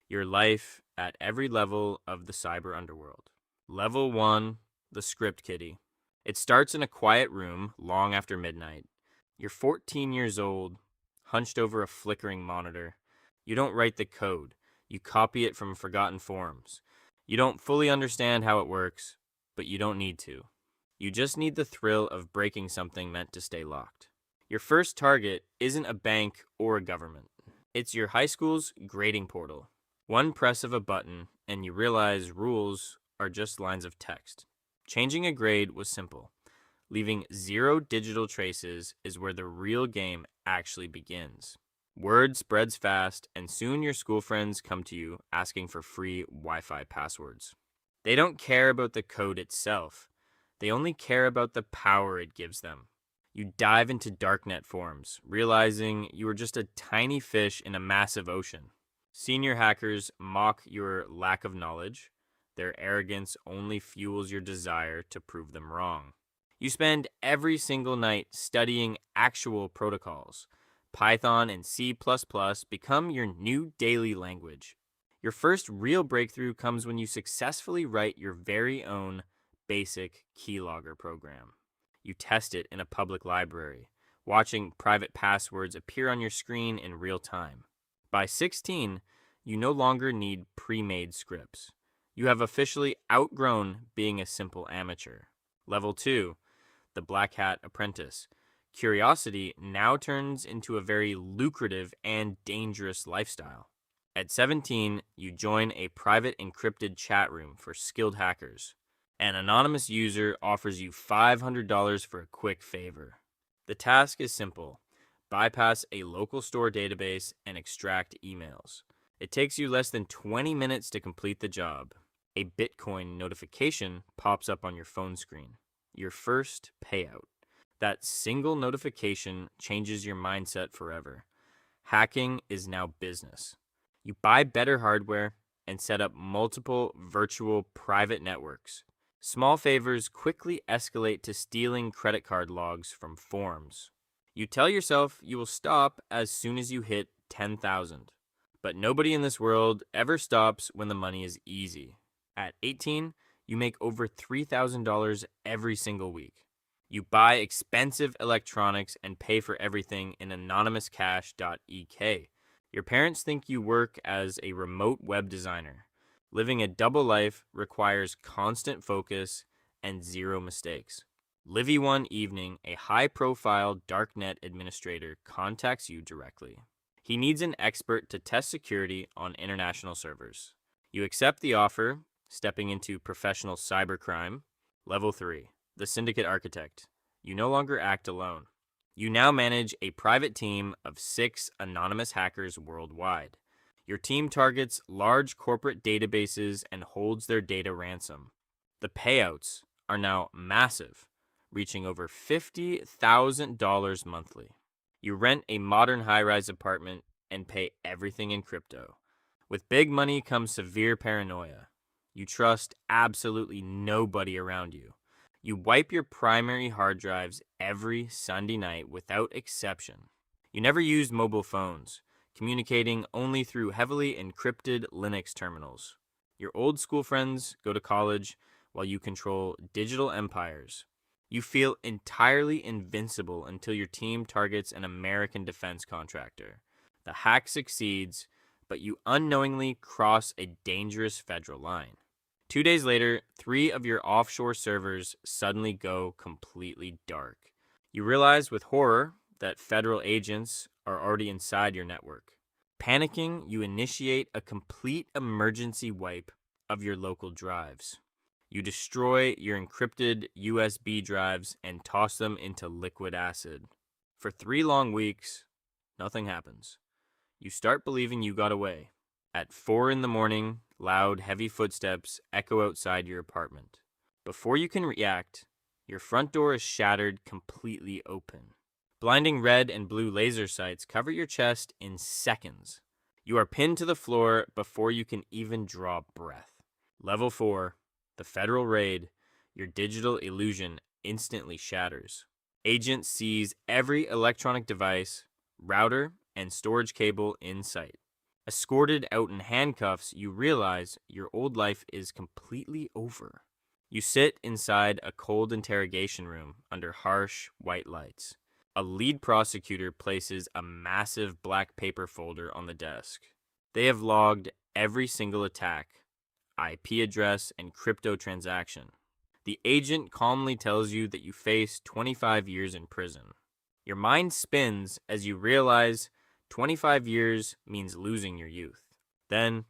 Your life at every level of the cyber underworld. Level 1, the script kiddie. It starts in a quiet room long after midnight. You're 14 years old, hunched over a flickering monitor. You don't write the code, you copy it from forgotten forums. You don't fully understand how it works, but you don't need to. You just need the thrill of breaking something meant to stay locked. Your first target isn't a bank or a government. It's your high school's grading portal. One press of a button, and you realize rules are just lines of text. Changing a grade was simple. Leaving 0 digital traces is where the real game actually begins. Word spreads fast, and soon your school friends come to you asking for free Wi-Fi passwords. They don't care about the code itself. They only care about the power it gives them. You dive into darknet forums, realizing you are just a tiny fish in a massive ocean. Senior hackers mock your lack of knowledge. Their arrogance only fuels your desire to prove them wrong. You spend every single night studying actual protocols. Python and C++ become your new daily language. Your first real breakthrough comes when you successfully write your very own basic keylogger program. You test it in a public library, watching private passwords appear on your screen in real time. By 16, you no longer need pre-made scripts. You have officially outgrown being a simple amateur. Level 2, the Blackhat Apprentice. Curiosity now turns into a very lucrative and dangerous lifestyle. At 17, you join a private encrypted chat room for skilled hackers. An anonymous user offers you $500 for a quick favor. The task is simple. Bypass a local store database and extract emails. It takes you less than 20 minutes to complete the job. A Bitcoin notification pops up on your phone screen. Your first payout. That single notification changes your mindset forever. Hacking is now business. You buy better hardware and set up multiple virtual private networks. Small favors quickly escalate to stealing credit card logs from forums. You tell yourself you will stop as soon as you hit 10,000. But nobody in this world ever stops when the money is easy. At 18, you make over $3,000 every single week. You buy expensive electronics and pay for everything in anonymouscash.ek. Your parents think you work as a remote web designer. Living a double life requires constant focus and 0 mistakes. Livy one evening, a high-profile darknet administrator contacts you directly. He needs an expert to test security on international servers. You accept the offer, stepping into professional cybercrime. Level 3, the Syndicate architect. You no longer act alone. You now manage a private team of 6 anonymous hackers worldwide. Your team targets large corporate databases and holds their data ransom. The payouts are now massive, reaching over $50,000 monthly. You rent a modern high-rise apartment and pay everything in crypto. With big money comes severe paranoia. You trust absolutely nobody around you. You wipe your primary hard drives every Sunday night without exception. You never use mobile phones, communicating only through heavily encrypted Linux terminals. Your old school friends go to college while you control digital empires. You feel entirely invincible until your team targets an American defense contractor. The hack succeeds, but you unknowingly cross a dangerous federal line. 2 days later, 3 of your offshore servers suddenly go completely dark. You realize with horror that federal agents are already inside your network. Panicking, you initiate a complete emergency wipe of your local drives. You destroy your encrypted USB drives and toss them into liquid acid. For 3 long weeks, nothing happens. You start believing you got away. At 4 in the morning, loud, heavy footsteps echo outside your apartment. Before you can react, your front door is shattered completely open. Blinding red and blue laser sights cover your chest in seconds. You are pinned to the floor before you can even draw breath. Level 4, the federal raid. Your digital illusion instantly shatters. Agent seize every electronic device, router, and storage cable in sight. Escorted out in handcuffs, you realize your old life is completely over. You sit inside a cold interrogation room under harsh white lights. A lead prosecutor places a massive black paper folder on the desk. They have logged every single attack, IP address, and crypto transaction. The agent calmly tells you that you face 25 years in prison. Your mind spins as you realize 25 years means losing your youth. Then,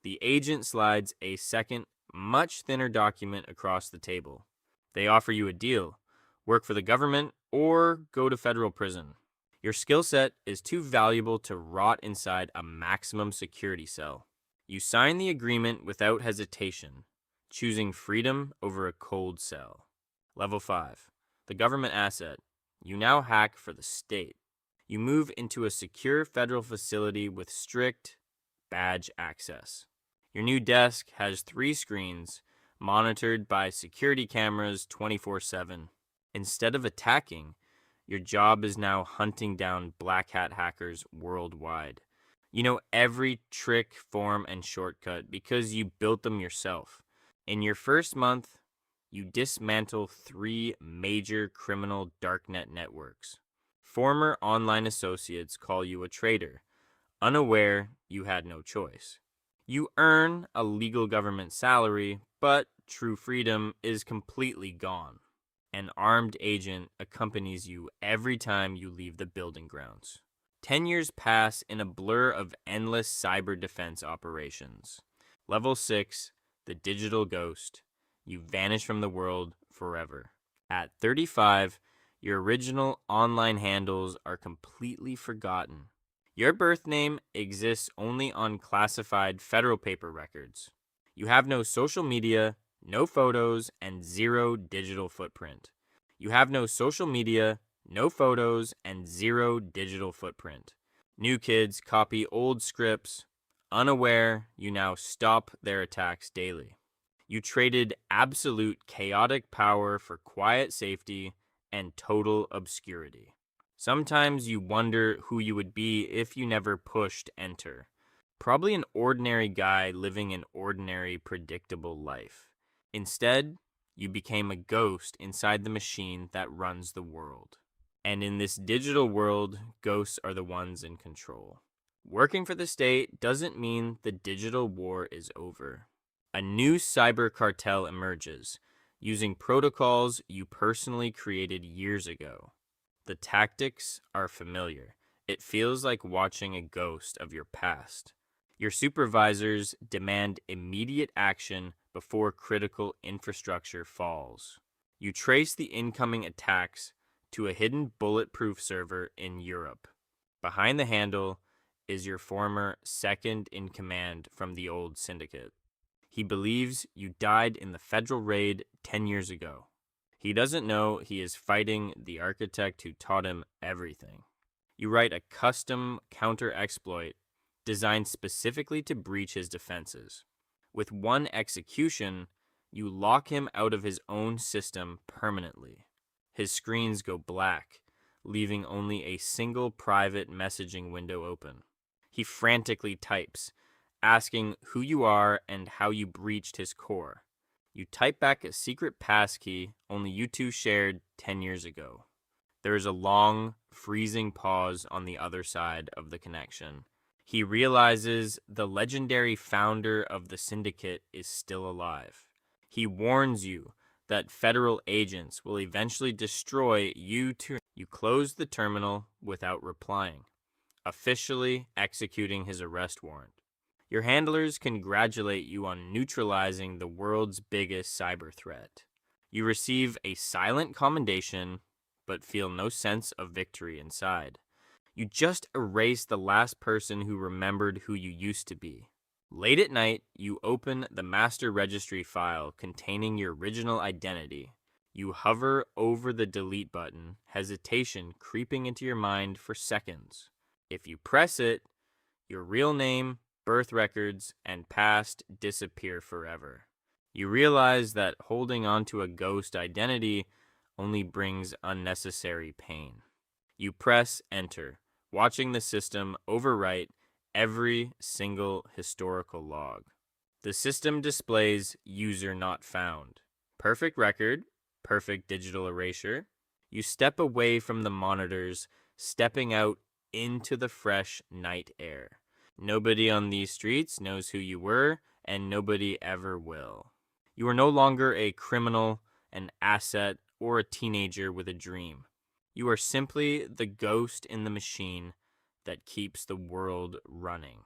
the agent slides a second, much thinner document across the table. They offer you a deal: work for the government or go to federal prison. Your skill set is too valuable to rot inside a maximum security cell. You sign the agreement without hesitation, choosing freedom over a cold cell. Level 5. The government asset. You now hack for the state. You move into a secure federal facility with strict badge access. Your new desk has 3 screens, monitored by security cameras 24/7. Instead of attacking, your job is now hunting down Blackhat hackers worldwide. You know every trick, form, and shortcut because you built them yourself. In your first month, you dismantle 3 major criminal darknet networks. Former online associates call you a traitor, unaware you had no choice. You earn a legal government salary, but true freedom is completely gone. An armed agent accompanies you every time you leave the building grounds. 10 years pass in a blur of endless cyber defense operations. Level 6, the digital ghost. You vanish from the world forever. At 35, your original online handles are completely forgotten. Your birth name exists only on classified federal paper records. You have no social media, no photos, and 0 digital footprint. You have no social media, no photos, and 0 digital footprint. New kids copy old scripts. Unaware, you now stop their attacks daily. You traded absolute chaotic power for quiet safety and total obscurity. Sometimes you wonder who you would be if you never pushed enter. Probably an ordinary guy living an ordinary, predictable life. Instead, you became a ghost inside the machine that runs the world. And in this digital world, ghosts are the ones in control. Working for the state doesn't mean the digital war is over. A new cyber cartel emerges, using protocols you personally created years ago. The tactics are familiar. It feels like watching a ghost of your past. Your supervisors demand immediate action before critical infrastructure falls. You trace the incoming attacks to a hidden bulletproof server in Europe. Behind the handle is your former second-in-command from the old Syndicate. He believes you died in the federal raid 10 years ago. He doesn't know he is fighting the architect who taught him everything. You write a custom counter-exploit designed specifically to breach his defenses. With one execution, you lock him out of his own system permanently. His screens go black, leaving only a single private messaging window open. He frantically types, asking who you are and how you breached his core. You type back a secret passkey only you two shared 10 years ago. There is a long, freezing pause on the other side of the connection. He realizes the legendary founder of the Syndicate is still alive. He warns you that federal agents will eventually destroy you too. You close the terminal without replying, officially executing his arrest warrant. Your handlers congratulate you on neutralizing the world's biggest cyber threat. You receive a silent commendation, but feel no sense of victory inside. You just erased the last person who remembered who you used to be. Late at night, you open the master registry file containing your original identity. You hover over the delete button, hesitation creeping into your mind for seconds. If you press it, your real name, birth records, and past disappear forever. You realize that holding on to a ghost identity only brings unnecessary pain. You press enter, watching the system overwrite every single historical log. The system displays user not found. Perfect record, perfect digital erasure. You step away from the monitors, stepping out into the fresh night air. Nobody on these streets knows who you were, and nobody ever will. You are no longer a criminal, an asset, or a teenager with a dream. You are simply the ghost in the machine that keeps the world running.